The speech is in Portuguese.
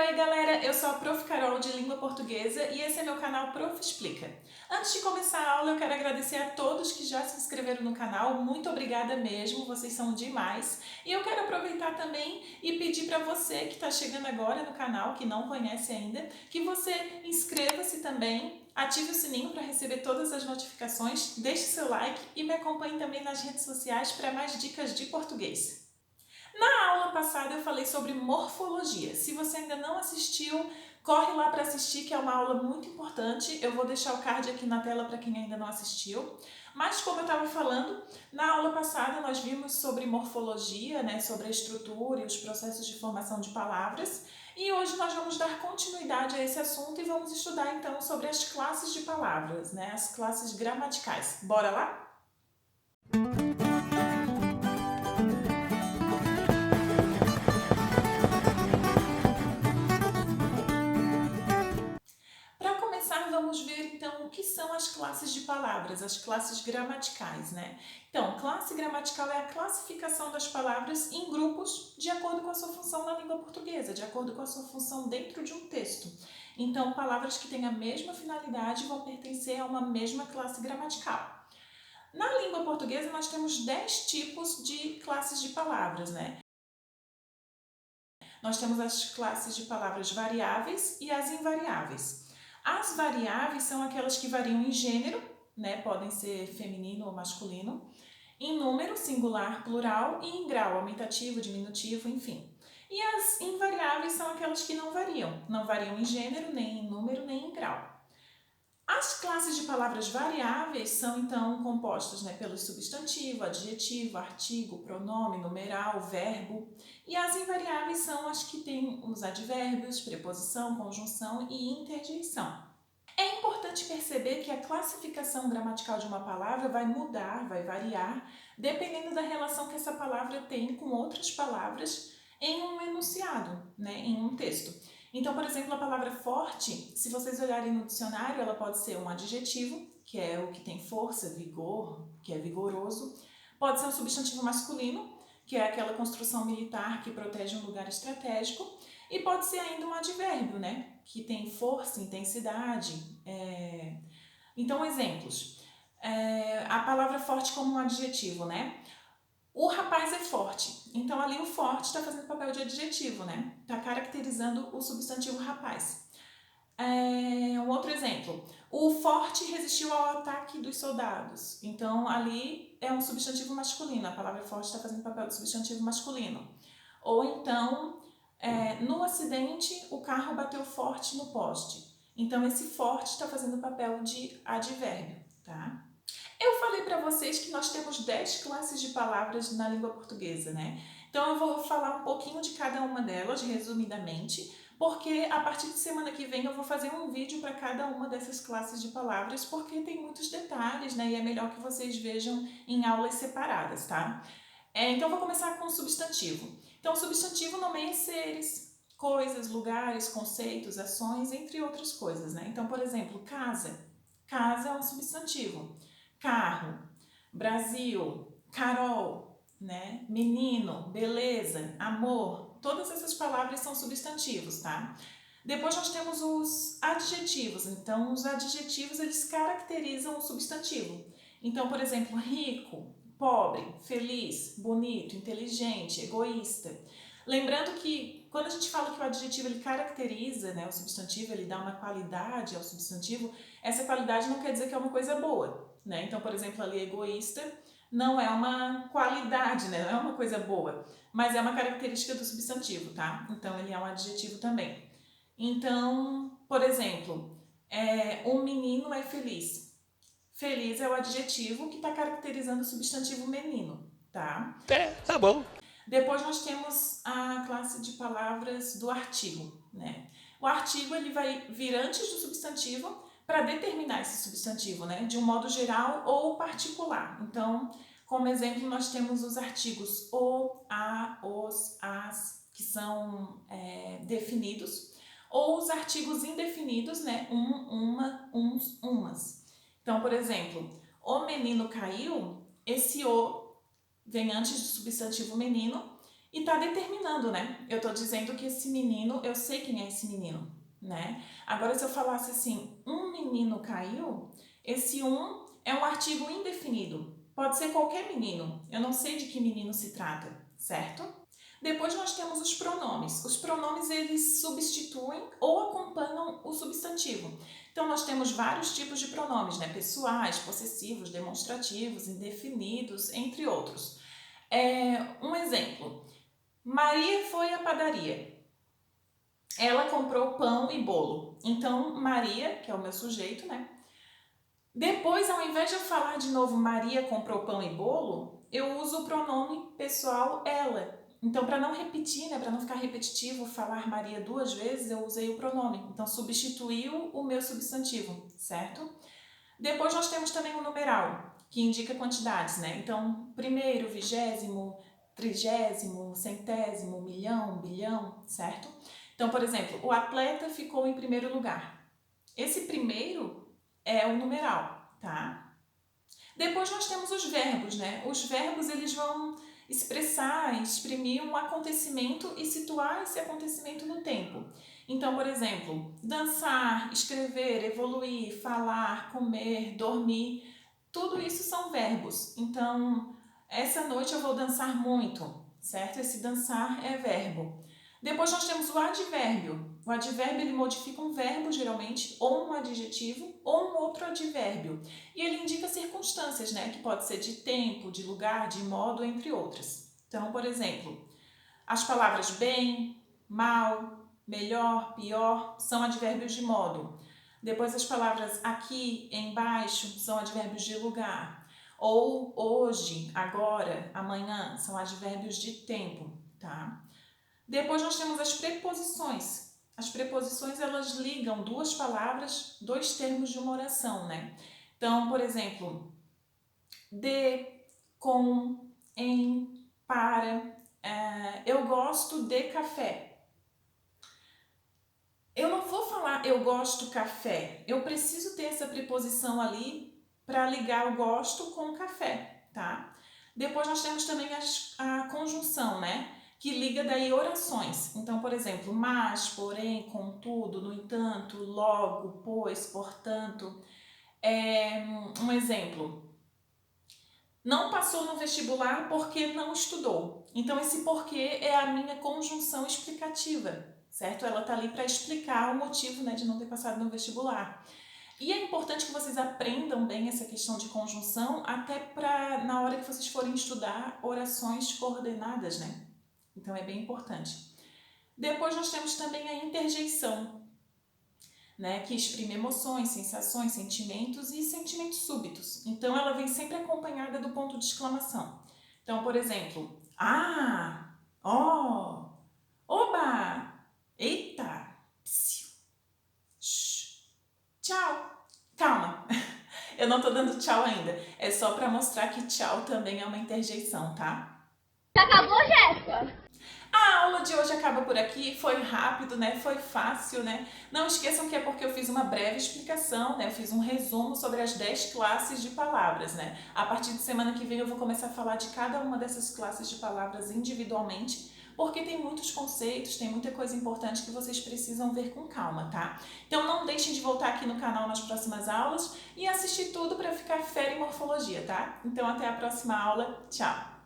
Oi galera, eu sou a Prof. Carol de Língua Portuguesa e esse é meu canal Prof. Explica. Antes de começar a aula eu quero agradecer a todos que já se inscreveram no canal, muito obrigada mesmo, vocês são demais. E eu quero aproveitar também e pedir para você que está chegando agora no canal, que não conhece ainda, que você inscreva-se também, ative o sininho para receber todas as notificações, deixe seu like e me acompanhe também nas redes sociais para mais dicas de português. Na aula passada eu falei sobre morfologia. Se você ainda não assistiu, corre lá para assistir, que é uma aula muito importante. Eu vou deixar o card aqui na tela para quem ainda não assistiu. Mas como eu estava falando, na aula passada nós vimos sobre morfologia, sobre a estrutura e os processos de formação de palavras. E hoje nós vamos dar continuidade a esse assunto e vamos estudar então sobre as classes de palavras, as classes gramaticais. Bora lá? Para começar, vamos ver então o que são as classes de palavras, as classes gramaticais, Então, classe gramatical é a classificação das palavras em grupos de acordo com a sua função na língua portuguesa, de acordo com a sua função dentro de um texto. Então, palavras que têm a mesma finalidade vão pertencer a uma mesma classe gramatical. Na língua portuguesa, nós temos 10 tipos de classes de palavras, Nós temos as classes de palavras variáveis e as invariáveis. As variáveis são aquelas que variam em gênero, podem ser feminino ou masculino, em número, singular, plural, e em grau, aumentativo, diminutivo, enfim. E as invariáveis são aquelas que não variam em gênero, nem em número, nem em grau. As classes de palavras variáveis são então compostas pelo substantivo, adjetivo, artigo, pronome, numeral, verbo. E as invariáveis são as que têm os advérbios, preposição, conjunção e interjeição. É importante perceber que a classificação gramatical de uma palavra vai mudar, vai variar, dependendo da relação que essa palavra tem com outras palavras em um enunciado, em um texto. Então, por exemplo, a palavra forte, se vocês olharem no dicionário, ela pode ser um adjetivo, que é o que tem força, vigor, que é vigoroso. Pode ser um substantivo masculino, que é aquela construção militar que protege um lugar estratégico. E pode ser ainda um advérbio, que tem força, intensidade. Então, exemplos. A palavra forte como um adjetivo, O rapaz é forte. Então, ali o forte está fazendo papel de adjetivo, Está caracterizando o substantivo rapaz. Um outro exemplo. O forte resistiu ao ataque dos soldados. Então, ali é um substantivo masculino. A palavra forte está fazendo papel de substantivo masculino. Ou então, no acidente, o carro bateu forte no poste. Então, esse forte está fazendo papel de advérbio, tá? Eu falei para vocês que nós temos 10 classes de palavras na língua portuguesa, Então, eu vou falar um pouquinho de cada uma delas, resumidamente, porque a partir de semana que vem eu vou fazer um vídeo para cada uma dessas classes de palavras, porque tem muitos detalhes, E é melhor que vocês vejam em aulas separadas, tá? Então, eu vou começar com o substantivo. Então, o substantivo nomeia seres, coisas, lugares, conceitos, ações, entre outras coisas, Então, por exemplo, casa. Casa é um substantivo. Carro, Brasil, Carol, menino, beleza, amor, todas essas palavras são substantivos, tá? Depois nós temos os adjetivos. Então, os adjetivos, eles caracterizam o substantivo. Então, por exemplo, rico, pobre, feliz, bonito, inteligente, egoísta. Lembrando que quando a gente fala que o adjetivo ele caracteriza, o substantivo, ele dá uma qualidade ao substantivo, essa qualidade não quer dizer que é uma coisa boa, Então, por exemplo, ali egoísta não é uma qualidade, não é uma coisa boa, mas é uma característica do substantivo, tá? Então, ele é um adjetivo também. Então, por exemplo, um menino é feliz. Feliz é o adjetivo que está caracterizando o substantivo menino, tá? Tá bom. Depois nós temos a classe de palavras do artigo, O artigo ele vai vir antes do substantivo para determinar esse substantivo, de um modo geral ou particular. Então, como exemplo, nós temos os artigos o, a, os, as, que são definidos, ou os artigos indefinidos, uma, uns, umas. Então, por exemplo, o menino caiu, esse o vem antes do substantivo menino e tá determinando, né? Eu tô dizendo que esse menino, eu sei quem é esse menino, né? Agora, se eu falasse assim, um menino caiu, esse um é um artigo indefinido. Pode ser qualquer menino. Eu não sei de que menino se trata, certo? Depois nós temos os pronomes. Os pronomes, eles substituem ou acompanham o substantivo. Então, nós temos vários tipos de pronomes, né? Pessoais, possessivos, demonstrativos, indefinidos, entre outros. Um exemplo. Maria foi à padaria. Ela comprou pão e bolo. Então, Maria, que é o meu sujeito, né? Depois, ao invés de eu falar de novo Maria comprou pão e bolo, eu uso o pronome pessoal ela. Então, para não repetir, né, para não ficar repetitivo falar Maria duas vezes, eu usei o pronome. Então, substituiu o meu substantivo, certo? Depois nós temos também o numeral, que indica quantidades, né? Então, primeiro, vigésimo, trigésimo, centésimo, milhão, bilhão, certo? Então, por exemplo, o atleta ficou em primeiro lugar. Esse primeiro é o numeral, tá? Depois nós temos os verbos, né? Os verbos, eles vão expressar, exprimir um acontecimento e situar esse acontecimento no tempo. Então, por exemplo, dançar, escrever, evoluir, falar, comer, dormir, tudo isso são verbos. Então, essa noite eu vou dançar muito, certo? Esse dançar é verbo. Depois nós temos o advérbio. O advérbio, ele modifica um verbo, geralmente, ou um adjetivo, ou um outro advérbio. E ele indica circunstâncias, né? Que pode ser de tempo, de lugar, de modo, entre outras. Então, por exemplo, as palavras bem, mal, melhor, pior são advérbios de modo. Depois as palavras aqui, embaixo são advérbios de lugar. Ou hoje, agora, amanhã são advérbios de tempo, tá? Depois nós temos as preposições. As preposições, elas ligam duas palavras, dois termos de uma oração, né? Então, por exemplo, de, com, em, para. Eu gosto de café. Eu não vou falar eu gosto café. Eu preciso ter essa preposição ali para ligar o gosto com o café, tá? Depois nós temos também a conjunção, né? Que liga daí orações. Então, por exemplo, mas, porém, contudo, no entanto, logo, pois, portanto. Um exemplo. Não passou no vestibular porque não estudou. Então, esse porquê é a minha conjunção explicativa, certo? Ela está ali para explicar o motivo, né, de não ter passado no vestibular. E é importante que vocês aprendam bem essa questão de conjunção, até para na hora que vocês forem estudar orações coordenadas, né? Então, é bem importante. Depois nós temos também a interjeição, né, que exprime emoções, sensações, sentimentos e sentimentos súbitos. Então, ela vem sempre acompanhada do ponto de exclamação. Então, por exemplo, ah, ó, oba, eita, psiu, shh, tchau. Calma, eu não tô dando tchau ainda. É só para mostrar que tchau também é uma interjeição, tá? Acabou, Jéssica? A aula de hoje acaba por aqui, foi rápido, né? Foi fácil, né? Não esqueçam que é porque eu fiz uma breve explicação, né? Eu fiz um resumo sobre as 10 classes de palavras, né? A partir de semana que vem eu vou começar a falar de cada uma dessas classes de palavras individualmente, porque tem muitos conceitos, tem muita coisa importante que vocês precisam ver com calma, tá? Então não deixem de voltar aqui no canal nas próximas aulas e assistir tudo para ficar fera em morfologia, tá? Então até a próxima aula, tchau!